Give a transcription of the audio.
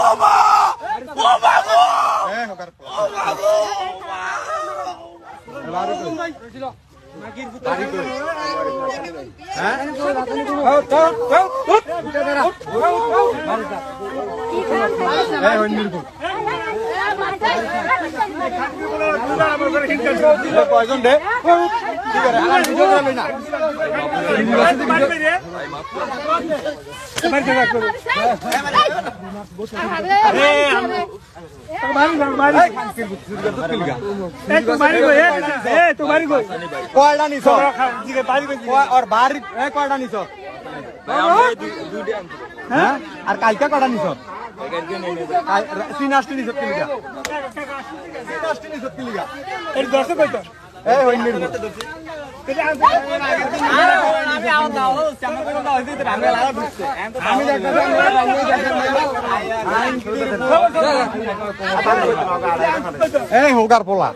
ওমা ওমা গো এ হোকার পোলা ওমা গো লারু কই মাগির বুতারি কই হ্যাঁ তো এ হইনির কই কয়জন রে কি করে আর ভিডিও করে লই না কয়টা নিছ আর বাড়ি কয়টা নিছ হ্যাঁ আর কালকে কয়টা নিছ তিনাশটি নিছ কিলিগা তিনাশটি নিছ কিলিগা এর দর্শক কইতো এই হইনির এই হোকার পোলা